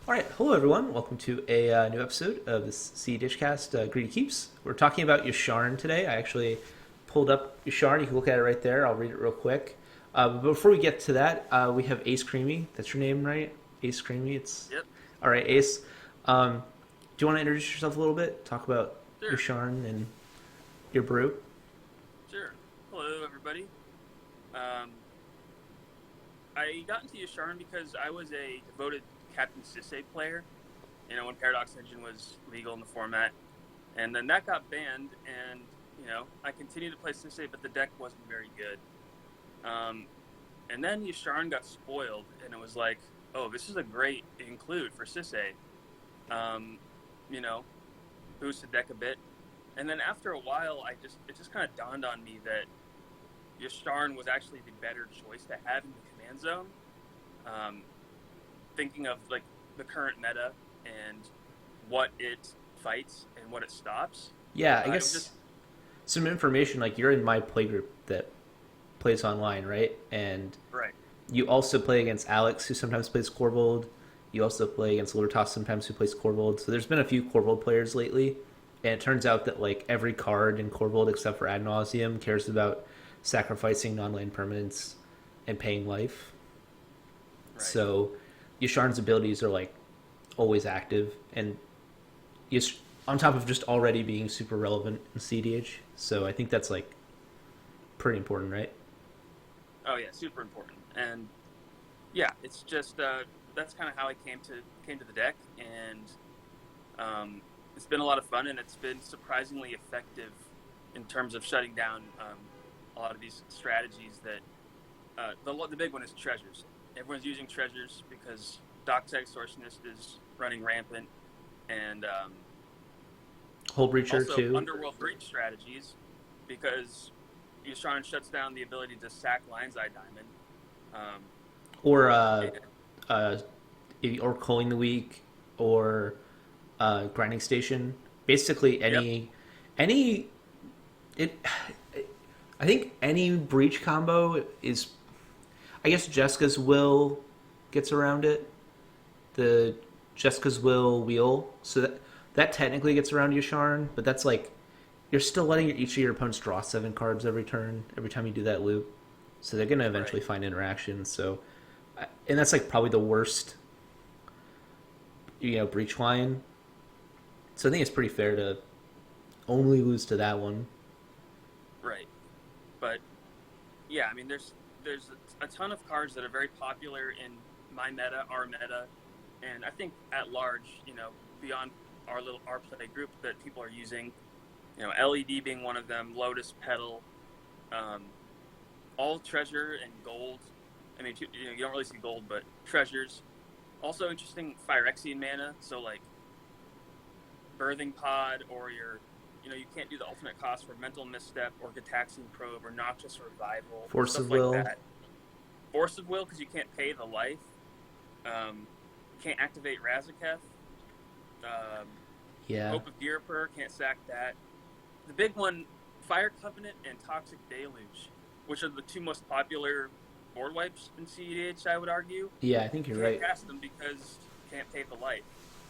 All right, hello everyone. Welcome to a new episode of this cEDH cast, Greedy Keeps. We're talking about Yasharn today. I actually pulled up Yasharn. You can look at it right there. I'll read it real quick. But before we get to that, we have Ace Creamy. That's your name, right? Ace Creamy. It's Yep, all right, Ace. Do you want to introduce yourself a little bit? Talk about sure, Yasharn and your brew. sure. Hello, everybody. Um, I got into Yasharn because I was a devoted Captain Sisay player, when Paradox Engine was legal in the format. And then that got banned, and, I continued to play Sisay, but the deck wasn't very good. And then Yasharn got spoiled, and it was like, oh, this is a great include for Sisay. Um, you know, boost the deck a bit. And then after a while, it just kind of dawned on me that Yasharn was actually the better choice to have in the command zone. Um, Thinking of like the current meta and what it fights and what it stops. Yeah, I It was guess just some information. Like you're in my playgroup that plays online, right? And right. you also play against Alex, who sometimes plays Corvold. You also play against Libertas sometimes, who plays Corvold. So there's been a few Corvold players lately, and it turns out that like every card in Corvold except for Ad Nauseam cares about sacrificing non-land permanents and paying life. Right. So Yasharn's abilities are like always active, and Yash- on top of just already being super relevant in cEDH. So I think that's like pretty important, right? Oh yeah, super important. And yeah, it's just that's kind of how I came to the deck, and it's been a lot of fun, and it's been surprisingly effective in terms of shutting down a lot of these strategies. That the big one is treasures. Everyone's using treasures because Dockside Extortionist is running rampant, and Hull Breacher also too, Underworld Breach strategies because Yasharn shuts down the ability to sack Lion's Eye Diamond. Um, or and, uh, or Culling the Weak, or Grinding Station. Basically, yep, any it. I think any breach combo is. I guess Jessica's Will gets around it. The Jessica's Will wheel, so that technically gets around Yasharn, but that's like you're still letting each of your opponents draw 7 cards every turn every time you do that loop. So they're gonna right. eventually find interaction. So, and that's like probably the worst, breach line. So I think it's pretty fair to only lose to that one. Right. But yeah, I mean, there's a ton of cards that are very popular in my meta, our meta, and I think at large, beyond our play group that people are using. LED being one of them, Lotus Petal, um, all treasure and gold. I mean, you don't really see gold, but treasures. Also interesting, Phyrexian mana. So like Birthing Pod, or you can't do the ultimate cost for Mental Misstep or Gataxian Probe or Noxious Revival, Force stuff of like Will. that. Force of Will because you can't pay the life. Um, can't activate Razaketh. Um, Yeah, Hope of Ghirapur, can't sack that. The big one, Fire Covenant and Toxic Deluge, which are the two most popular board wipes in cEDH, I would argue. yeah, I think you're Can't right. cast them because you can't pay the life.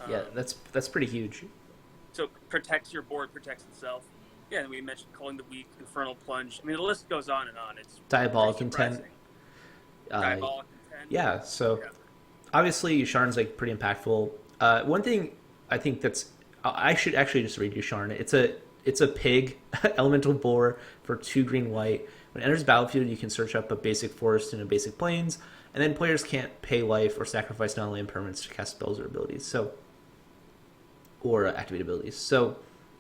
Yeah, Um, that's pretty huge. so it protects your board, protects itself. Yeah, and we mentioned Culling the Weak, Infernal Plunge. I mean, the list goes on and on. It's pretty Diabolic Intent. surprising. Uh, Diabolic Intent. yeah, so Yeah. obviously Yasharn's like pretty impactful. One thing I think that's I should actually just read Yasharn. It's a pig elemental boar for 2 green white. When it enters the battlefield, you can search up a basic forest and a basic plains, and then players can't pay life or sacrifice non-land permanents to cast spells or abilities. So or activate abilities. So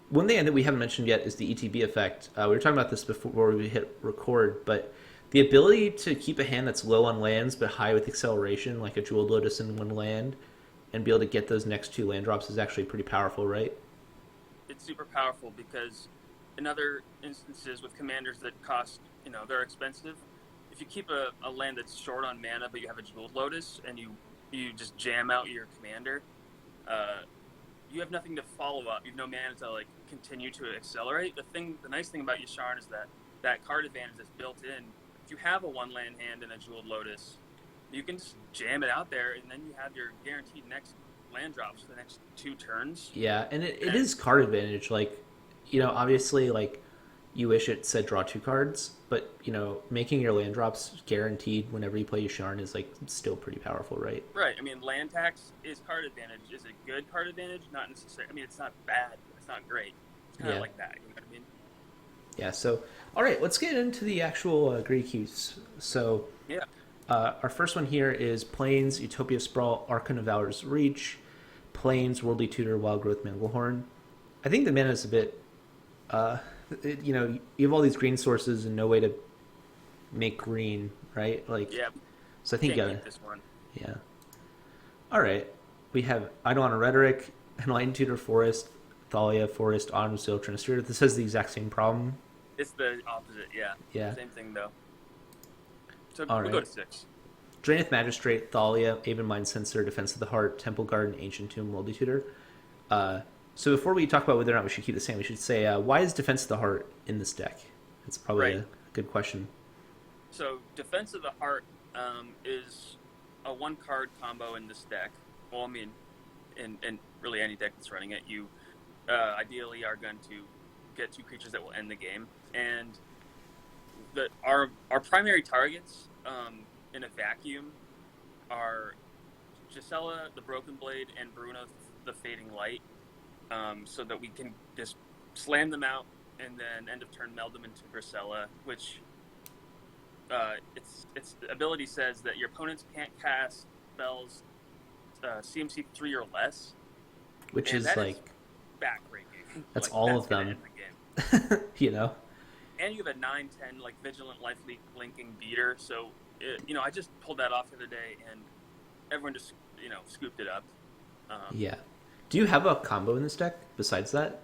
one thing that we haven't mentioned yet is the ETB effect. We were talking about this before we hit record, but the ability to keep a hand that's low on lands but high with acceleration, like a Jeweled Lotus in 1 land, and be able to get those next 2 land drops is actually pretty powerful, right? It's super powerful because in other instances with commanders that cost, they're expensive, if you keep a land that's short on mana but you have a Jeweled Lotus and you just jam out your commander, you have nothing to follow up. You have no mana to like continue to accelerate. The nice thing about Yasharn is that card advantage that's built in. If you have a 1 land hand and a Jeweled Lotus, you can just jam it out there, and then you have your guaranteed next land drops for the next 2 turns. Yeah, and it And is card advantage. Like, obviously, like, you wish it said draw two cards, but, making your land drops guaranteed whenever you play Yasharn is, like, still pretty powerful, right? right, I mean, land tax is card advantage. Is it good card advantage? Not necessarily. I mean, it's not bad, but it's not great. It's kind of Yeah. like that. You know what I mean? Yeah, so, all right, let's get into the actual gray keys. So, Yeah. our first one here is Plains, Utopia Sprawl, Archon of Valor's Reach, Plains, Worldly Tutor, Wild Growth, Manglehorn. I think the mana is a bit, you have all these green sources and no way to make green, right? Like, Yeah. so I think you Can't gotta, beat this one. yeah. All right, we have Eidolon of Rhetoric, Enlightened Tutor, Forest, Thalia, Forest, Autumn Seal, Trinister. This has the exact same problem. It's the opposite. Yeah. Yeah. Same thing though. So All we'll go right. to 6. Draenith Magistrate, Thalia, Aven Mind Sensor, Defense of the Heart, Temple Garden, Ancient Tomb, Worldly Tutor. So before we talk about whether or not we should keep the same, we should say, why is Defense of the Heart in this deck? It's probably Right. a good question. So Defense of the Heart is a 1-card combo in this deck. Well, I mean, in really any deck that's running it, you ideally are going to get 2 creatures that will end the game. And our primary targets in a vacuum are Gisela, the Broken Blade, and Bruna, the Fading Light, so that we can just slam them out and then end of turn meld them into Grisella, which its ability says that your opponents can't cast spells CMC 3 or less, Which and is that like, backbreaking. that's Like, all that's of gonna them. end the game. And you have a 9/10 like Vigilant Life linking beater, so I just pulled that off the other day, and everyone just scooped it up. Yeah. Do you have a combo in this deck besides that?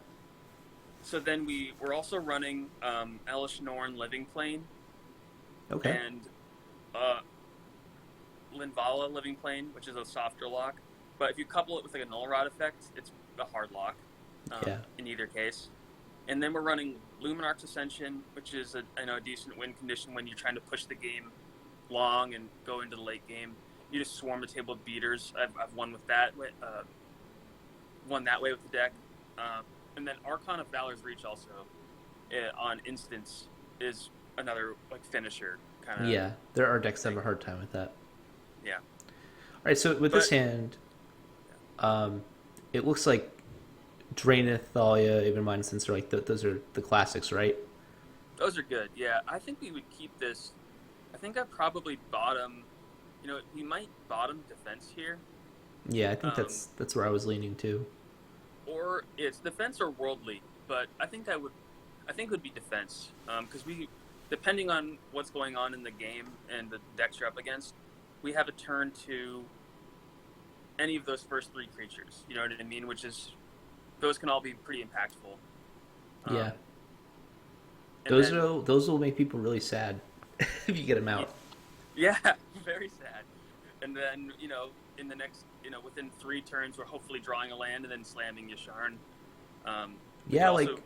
So then we're also running Elish Norn Living Plane Okay. and Linvala Living Plane, which is a softer lock. But if you couple it with like a Null Rod effect, it's a hard lock. Yeah. In either case. And then we're running Luminarch's Ascension, which is a decent win condition when you're trying to push the game long and go into the late game. You just swarm the table with beaters. I've won with that. Won that way with the deck. And then Archon of Valor's Reach also on instance is another like finisher kind of. Yeah. There are decks that have a hard time with that. Yeah. All right. So with this hand, it looks like Draenith, Thalia, Aven Mind Sensor, like those are the classics, right? Those are good. Yeah, I think we would keep this. I think I probably bottom. We might bottom defense here, Yeah, I think that's where I was leaning to. or it's defense or worldly. But I think it would be defense because depending on what's going on in the game and the decks you're up against, we have a turn to any of those first 3 creatures. You know what I mean? Those can all be pretty impactful. Yeah. And Those will make people really sad if you get them out. Yeah, very sad. And then, in the next, within 3 turns, we're hopefully drawing a land and then slamming Yasharn. Yeah, also, like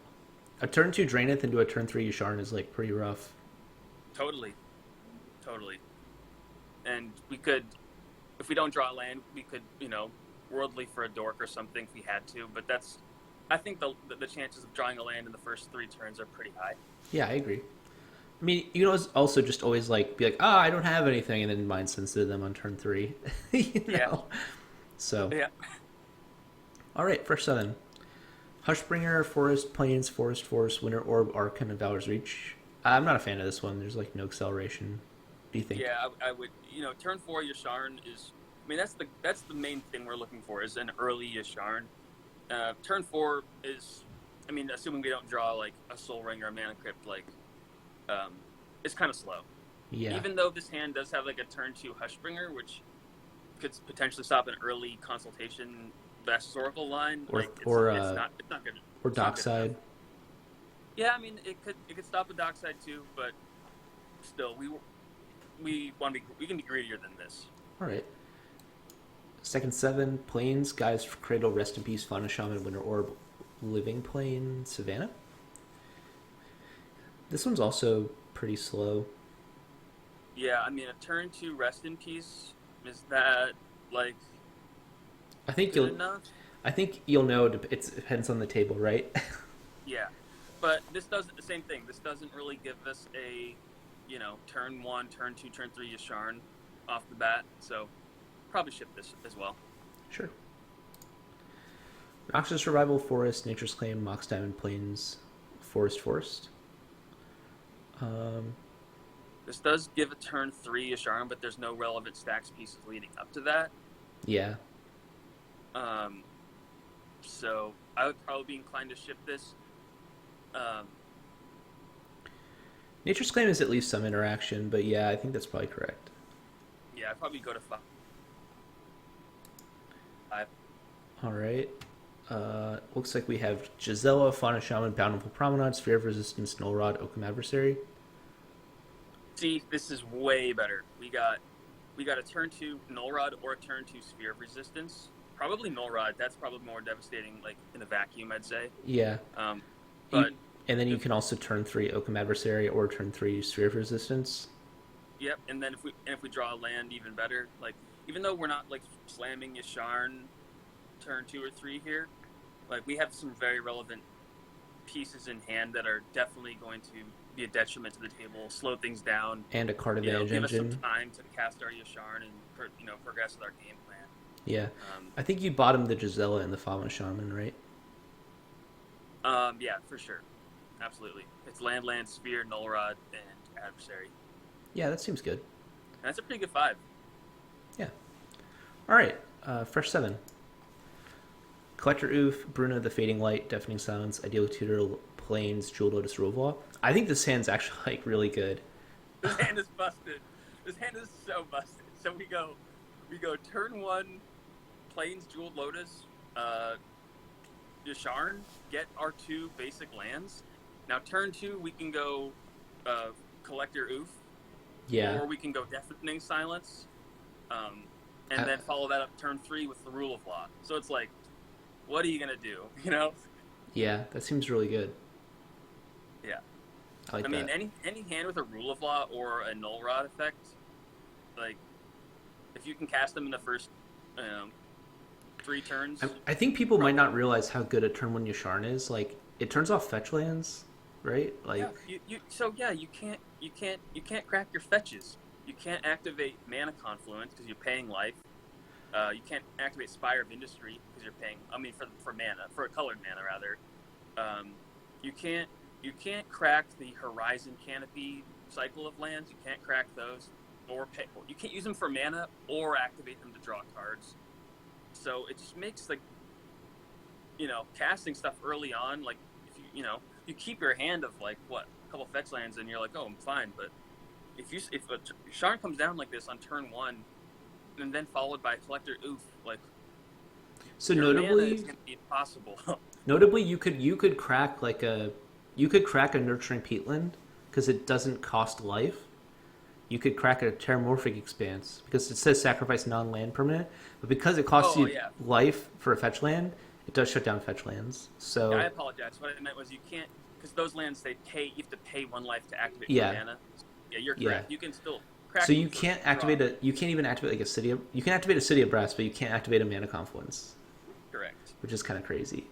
a turn 2 Draenith into a turn 3 Yasharn is like pretty rough. Totally. And we could, if we don't draw a land, we could, worldly for a dork or something if we had to. But I think the chances of drawing a land in the first 3 turns are pretty high. Yeah, I agree. I mean, you can also just always like be like, I don't have anything, and then mind sensitive them on turn 3. Yeah. So. Yeah. All right, first 7. Hushbringer, Forest, Plains, Forest, Winter Orb, Archon of Valor's Reach. I'm not a fan of this one. There's like no acceleration. What do you think? Yeah, I would. Turn 4 Yasharn is. I mean, that's the main thing we're looking for is an early Yasharn. Turn 4 is. I mean, assuming we don't draw like a Soul Ring or a Mana Crypt, like, it's kind of slow. Yeah. Even though this hand does have like a turn 2 Hushbringer, which could potentially stop an early Consultation Vast Oracle line, it's not good. Or Dockside. Yeah, I mean, it could stop a Dockside too, but still, we can be greedier than this. All right. Second 7, Plains, Guys for Cradle, Rest in Peace, Fauna Shaman, Winter Orb, Living Plane, Savannah. This one's also pretty slow. Yeah, I mean, a turn 2 Rest in Peace, is that like... I think good you'll. enough. I think you'll know. It depends on the table, right? Yeah, but this doesn't the same thing. This doesn't really give us a, turn one, turn two, turn three Yasharn off the bat. So probably ship this as well. Sure. Noxious Survival Forest, Nature's Claim, Mox Diamond Plains, Forest. Um, This does give a turn three Yasharn, but there's no relevant Stax pieces leading up to that. yeah. Um, so I would probably be inclined to ship this. Um, Nature's Claim is at least some interaction, but yeah, I think that's probably correct. yeah, I'd probably go to five. All right. Looks like we have Gisela, Fauna Shaman, Bountiful Promenade, Sphere of Resistance, Null Rod, Oakham Adversary. See, this is way better. We got a turn two Null Rod or a turn two Sphere of Resistance. Probably Null Rod. That's probably more devastating, like in a vacuum, I'd say. Yeah. But and then you can also turn 3 Oakham Adversary or turn 3 Sphere of Resistance. yep. And then if we draw a land, even better. Like even though we're not like slamming Yasharn turn 2 or 3 here, like we have some very relevant pieces in hand that are definitely going to be a detriment to the table, slow things down, And a card advantage give us engine. some time to cast our Yasharn and progress with our game plan. Yeah. I think you bottomed the Gisela and the Fauna Shaman, right? Yeah, for sure, absolutely. It's land, sphere, null rod, and adversary. Yeah, that seems good. And that's a pretty good 5. Yeah. All right. Fresh 7. Collector Oof, Bruna the Fading Light, Deafening Silence, Ideal Tutor, Plains, Jewel Lotus, Rovlaw. I think this hand's actually like really good. This hand is busted. This hand is so busted. So we go turn 1, Plains, Jeweled Lotus, Yasharn, get our 2 basic lands. Now turn 2 we can go Collector Oof. Yeah. Or we can go Deafening Silence. And then follow that up turn 3 with the Rule of Law. So it's like, what are you gonna do? Yeah, that seems really good. Yeah. I like I mean, that. any hand with a Rule of Law or a Null Rod effect, like, if you can cast them in the first 3 turns. I think people might not realize how good a turn 1 Yasharn is. Like, it turns off fetch lands, right? Like, yeah, you can't crack your fetches. You can't activate Mana Confluence because you're paying life. You can't activate Spire of Industry because you're paying. I mean, for mana, for a colored mana rather. You can't crack the Horizon Canopy cycle of lands. You can't crack those, or you can't use them for mana or activate them to draw cards. So it just makes casting stuff early on. Like if you keep your hand of like a couple fetch lands and you're like, oh, I'm fine. But if a Yasharn comes down like this on turn 1. And then followed by Collector Oof, like so notably, it's gonna be impossible. notably, you could crack a Nurturing Peatland because it doesn't cost life. You could crack a Terramorphic Expanse because it says sacrifice non-land permanent, but because it costs life for a fetch land, it does shut down fetch lands. So I apologize. What I meant was you can't, because those lands you have to pay 1 life to activate mana. Yeah, you're correct. Yeah. You can still. So you can't activate you can't even activate like a City of, you can activate a City of Brass, but you can't activate a Mana Confluence. Correct. Which is kind of crazy.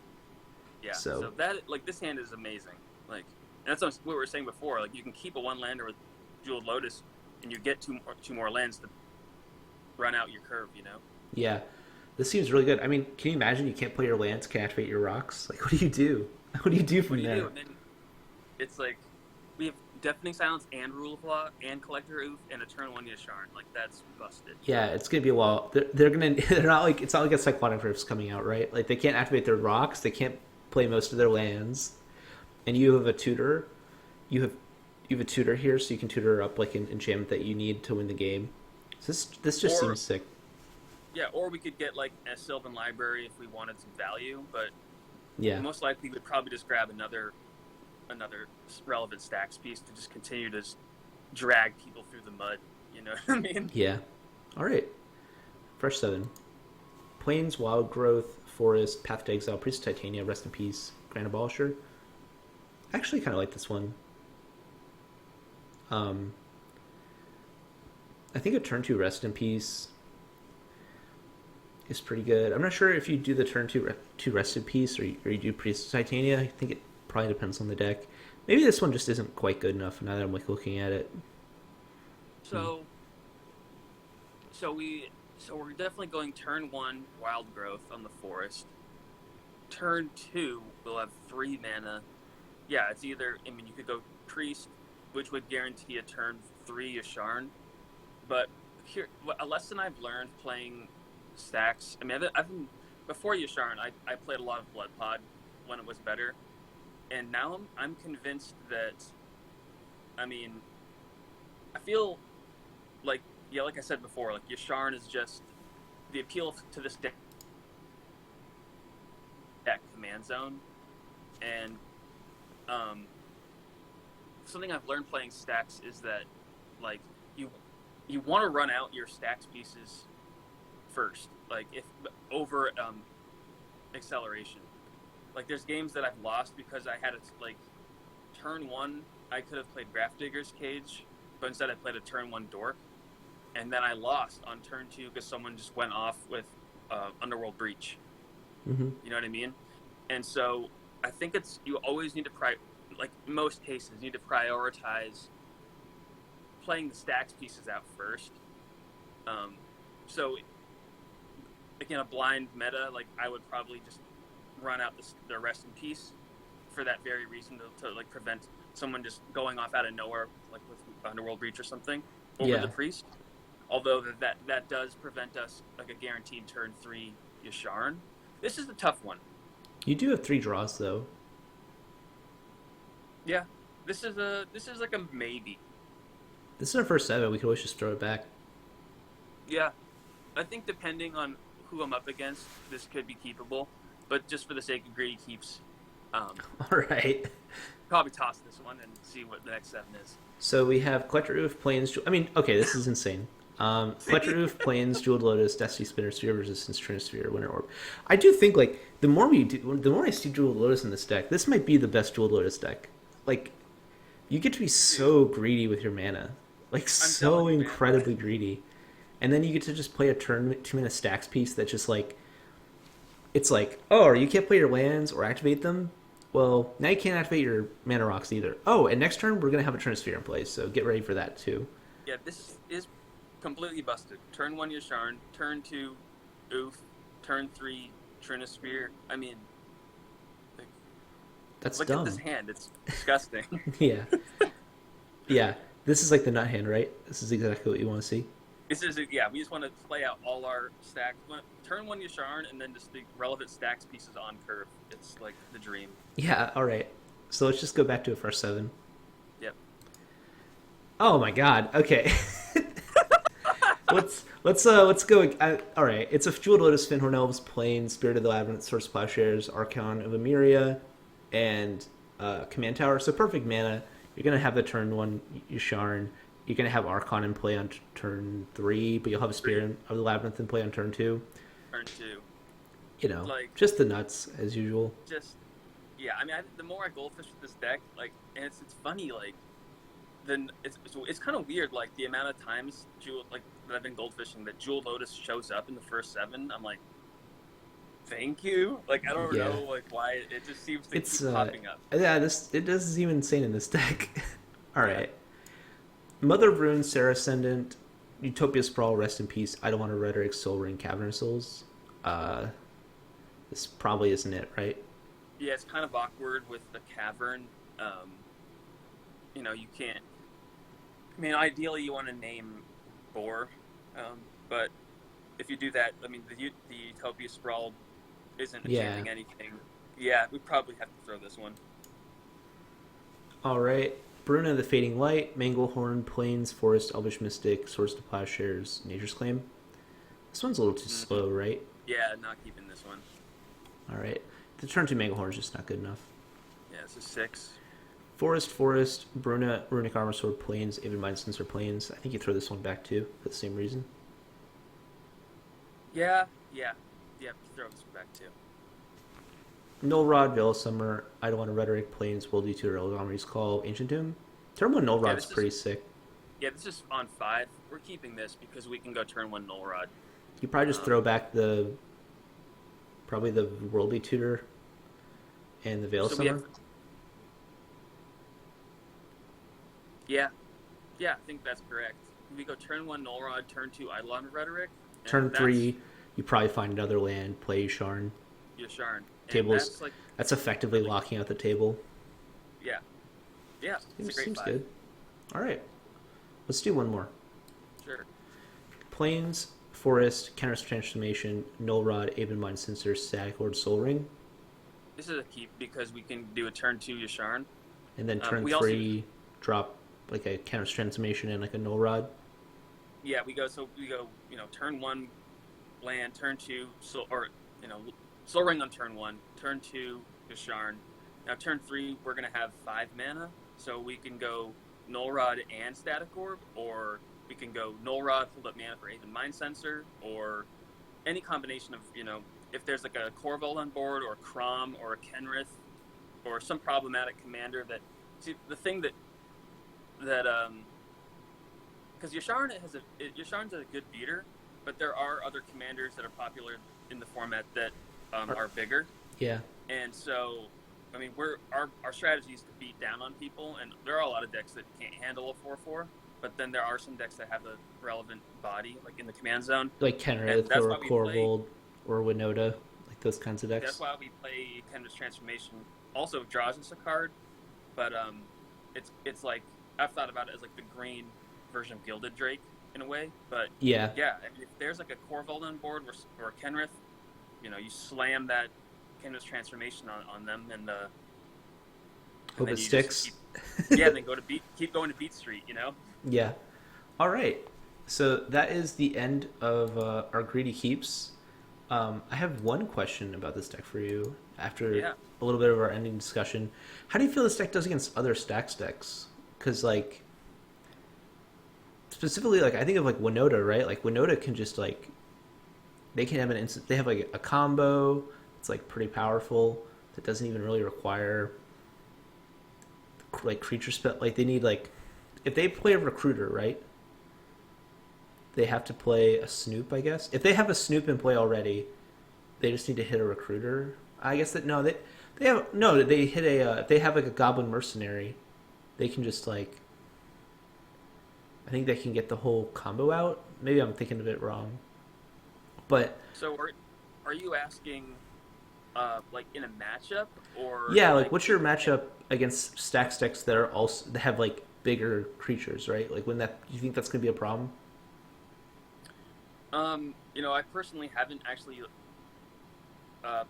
Yeah. So that this hand is amazing. Like, and that's what we were saying before. Like, you can keep a 1-lander with Jeweled Lotus, and you get two more lands to run out your curve. Yeah, this seems really good. I mean, can you imagine you can't play your lands, can't activate your rocks? Like, what do you do? What do you do from there? And then it's like we have Deafening Silence and Rule of Law and Collector Oof and a turn 1 Yasharn. Like, that's busted. Yeah, it's gonna be a while. They're not like, it's not like a Cyclonic Rift's coming out, right? Like, they can't activate their rocks, they can't play most of their lands, and you have a tutor. You have a tutor here, so you can tutor up like an enchantment that you need to win the game. So this just seems sick. Yeah, or we could get like a Sylvan Library if we wanted some value, but most likely we'd probably just grab another relevant Stax piece to just continue to drag people through the mud. You know what I mean? Yeah. All right. Fresh 7. Plains, Wild Growth, Forest, Path to Exile, Priest of Titania, Rest in Peace, Grand Abolisher. I actually kind of like this one. I think a turn 2 Rest in Peace is pretty good. I'm not sure if you do the turn two rested piece or you do Priest Titania. I think it probably depends on the deck. Maybe this one just isn't quite good enough now that I'm like looking at it. Hmm. So so we're definitely going turn 1 Wild Growth on the Forest. Turn 2 we'll have 3 mana. Yeah, it's either, I mean, you could go Priest, which would guarantee a turn 3 Yasharn. But here, a lesson I've learned playing Stax. I mean, I've been before Yasharn. I played a lot of Blood Pod when it was better, and now I'm convinced that. I mean, I feel like, yeah, like I said before, like Yasharn is just the appeal to this deck command zone, and something I've learned playing Stax is that like you want to run out your Stax pieces first, like if over acceleration. Like there's games that I've lost because I had a like turn 1 I could have played Grafdigger's Cage, but instead I played a turn 1 Dork, and then I lost on turn 2 because someone just went off with Underworld Breach. Mm-hmm. You know what I mean? And so I think it's, you always need to like most cases, you need to prioritize playing the Stax pieces out first. So again, a blind meta, like I would probably just run out the rest in peace for that very reason, to like prevent someone just going off out of nowhere, like with Underworld Breach or something, over the Priest. Although that does prevent us like a guaranteed turn 3 Yasharn. This is the tough one. You do have 3 draws though. Yeah, this is like a maybe. This is our first 7. We could always just throw it back. Yeah, I think depending on who I'm up against, this could be keepable. But just for the sake of greedy keeps, All right. probably toss this one and see what the next 7 is. So we have Collector Oof, Plains. I mean, okay, this is insane. Collector Oof, Plains, Jeweled Lotus, Destiny Spinner, Sphere Resistance, Trinisphere, Winter Orb. I do think like the more I see Jeweled Lotus in this deck, this might be the best Jeweled Lotus deck. Like, you get to be so greedy with your mana, like so incredibly greedy, and then you get to just play a turn 2 mana Stax piece that just like, it's like, oh, you can't play your lands or activate them. Well, now you can't activate your mana rocks either. Oh, and next turn we're gonna have a Trinisphere in place, so get ready for that too. Yeah, this is completely busted. Turn 1 Yasharn, turn 2 Oof, turn 3 Trinisphere. I mean, like, That's look dumb. at this hand. It's disgusting. Yeah. Yeah. This is like the nut hand, right? This is exactly what you want to see. This is, yeah, we just want to play out all our stacks. Turn 1 Yasharn and then just the relevant stacks pieces on curve. It's like the dream. Yeah, all right. So let's just go back to a first 7. Yep. Oh my god. Okay. let's go. All right. It's a Jeweled Lotus, Finhorn Elves, Plains, Spirit of the Labyrinth, Source of Plowshares, Archon of Emeria, and Command Tower. So perfect mana. You're gonna have the turn 1 Yasharn. You're gonna have Archon in play on turn 3, but you'll have a Spirit of the Labyrinth in play on turn 2. Turn 2. You know, like, just the nuts as usual. Just, yeah. I mean, the more I goldfish with this deck, like, and it's funny, like, then it's kind of weird, like the amount of times that I've been goldfishing that Jeweled Lotus shows up in the first 7. I'm like, thank you. Like, I don't know, like, why it just seems to keep popping up. Yeah, it does seem insane in this deck. All right. Mother of Runes, Sarah Ascendant, Utopia Sprawl, Rest in Peace, I Don't Want a Rhetoric, Soul Ring, Cavern of Souls. This probably isn't it, right? Yeah, it's kind of awkward with the Cavern. You know, you can't. I mean, ideally you want to name Boar, but if you do that, I mean, the Utopia Sprawl isn't achieving anything. Yeah, we probably have to throw this one. All right. Bruna the Fading Light, Manglehorn, Plains, Forest, Elvish Mystic, Source to Plowshares, Nature's Claim. This one's a little too slow, right? Yeah, not keeping this one. All right. The turn 2 Manglehorn is just not good enough. Yeah, it's a 6. Forest, Bruna, Runic Armor Sword, Plains, Avid Mind Sensor, Plains. I think you throw this one back too, for the same reason. Yeah, throw this back too. Null Rod, Veil of Summer, I Don't Want a Rhetoric, Plains, Will Detour, Elgamri's Call, Ancient Doom. Turn 1 Null Rod's pretty sick. Yeah, this is on 5. We're keeping this because we can go turn 1 Null Rod. You probably just throw back probably the Worldly Tutor and the Veil So Summer. yeah, yeah, I think that's correct. We go turn 1 Null Rod, turn 2 Eidolon Rhetoric, Turn and that's 3, you probably find another land, play Yasharn. Yasharn. And Tables, that's like that's effectively really, locking out the table. yeah, yeah, it's a great Seems 5. good. All right, let's do one more. Sure. Plains, Forest, Counter Transformation, Null Rod, Aven Mind Sensor, Static Lord, Soul Ring, This is a keep because we can do a turn 2 Yasharn. and then turn We also, 3, drop like a Counter Transformation and like a Null Rod. yeah, we go, turn 1 land, turn 2, Soul Ring on turn 1, turn 2 Yasharn. Now turn 3, we're going to have 5 mana, so we can go Null Rod and Static Orb, or we can go Null Rod, hold up mana for Aven Mind Sensor, or any combination of, if there's like a Corvold on board, or Crom, or a Kenrith, or some problematic commander that, see, the thing that because Yasharn's a good beater, but there are other commanders that are popular in the format that are bigger, Yeah, and so I mean our strategy is to beat down on people, and there are a lot of decks that can't handle a 4/4, but then there are some decks that have a relevant body, like in the command zone, like and Kenrith that's or why we play. Corvold or Winota, like those kinds of That's decks. why we play Kendra's Transformation. Also, draws us a card, but it's like I've thought about it as like the green version of Gilded Drake in a way. But Yeah. yeah, I mean, if there's like a Corvold on board or Kenrith, you slam that Kendra's Transformation on them, and Hope then it you sticks. just then keep going to Beat Street. Yeah. All right. So that is the end of our greedy keeps. I have one question about this deck for you. After Yeah. a little bit of our ending discussion, how do you feel this deck does against other Stax decks? Because like specifically, like I think of like Winota, right? Like Winota can just like they can have an instant. They have like a combo. It's like pretty powerful. That doesn't even really require like creature spell. Like they need like if they play a recruiter, right? They have to play a Snoop, I guess. If they have a Snoop in play already, they just need to hit a recruiter. I guess that no, they have no. They hit a if they have like a Goblin Mercenary, they can just like I think they can get the whole combo out. Maybe I'm thinking of it wrong, but So are you asking like in a matchup, or yeah, like like what's your matchup against Stax decks that are also that have like bigger creatures, right? Like when that do you think that's gonna be a problem? I personally haven't actually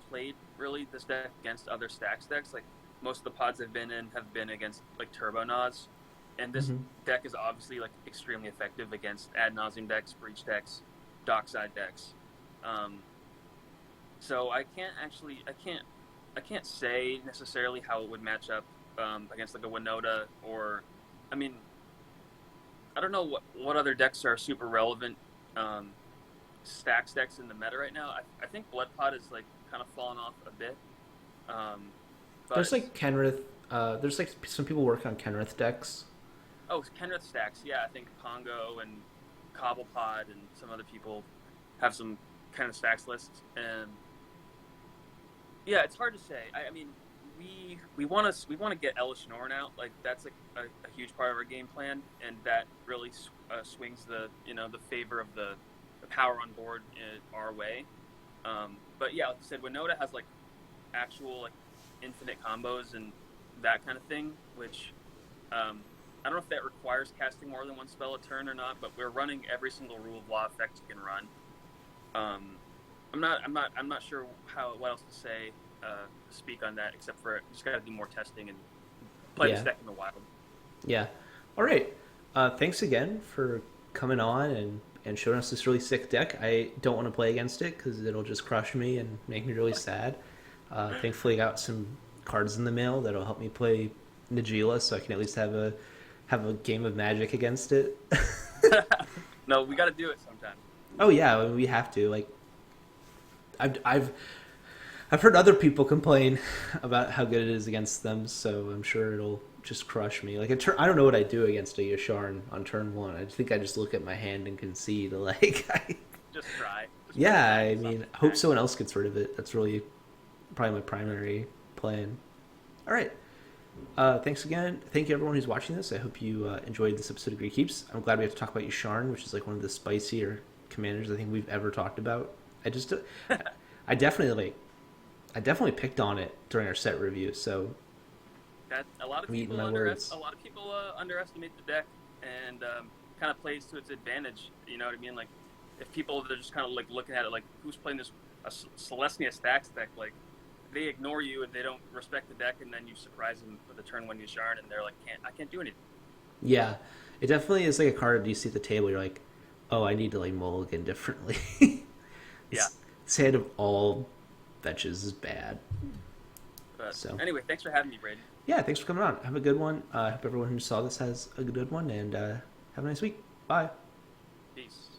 played really this deck against other Stax decks. Like most of the pods I've been in have been against like Turbo Nods, and this Mm-hmm. deck is obviously like extremely effective against Ad Nauseam decks, Breach decks, Dockside decks. So I can't say necessarily how it would match up against like a Winota, or I mean I don't know what other decks are super relevant. Stax decks in the meta right now. I think Blood Pot is like kind of fallen off a bit. There's But like Kenrith. There's like some people working on Kenrith decks. Kenrith stacks, yeah, I think Pongo and Cobblepot and some other people have some kind of stacks lists, and yeah, it's hard to say. I mean, we want to get Elish Norn out. Like that's a huge part of our game plan, and that really swings the the favor of the power on board our way. But yeah, like I said, Winota has like actual like infinite combos and that kind of thing, which I don't know if that requires casting more than one spell a turn or not. But we're running every single rule of law effect you can run. I'm not sure what else to say, speak on that, except for just gotta do more testing and play this Yeah. deck in the wild. Yeah. All right. Thanks again for coming on and showing us this really sick deck. I don't want to play against it because it'll just crush me and make me really sad. Thankfully, I got some cards in the mail that'll help me play Najeela, so I can at least have a game of Magic against it. No, we got to do it sometime. Oh yeah, we have to. Like, I've heard other people complain about how good it is against them, so I'm sure it'll just crush me. Like, I don't know what I do against a Yasharn on turn one. I think I just look at my hand and concede. Like, just try. Just Yeah, try I something. mean, I hope someone else gets rid of it. That's really probably my primary plan. All right. Thanks again. Thank you everyone who's watching this. I hope you enjoyed this episode of Great Keeps. I'm glad we have to talk about Yasharn, which is like one of the spicier commanders I think we've ever talked about. I just, I definitely I definitely picked on it during our set review. So That a lot of I'm eating people my words. underestimate the deck and kind of plays to its advantage. You know what I mean? Like if people are just kind of like looking at it like who's playing this Celestia Stax deck, like they ignore you and they don't respect the deck, and then you surprise them with a turn one Yasharn, and they're like, I can't do anything. Yeah, it definitely is like a card you see at the table. You're like, oh, I need to like mulligan differently. Yeah. This hand of all fetches is bad. But So anyway, thanks for having me, Brady. yeah, thanks for coming on. Have a good one. I hope everyone who saw this has a good one, and have a nice week. Bye. Peace.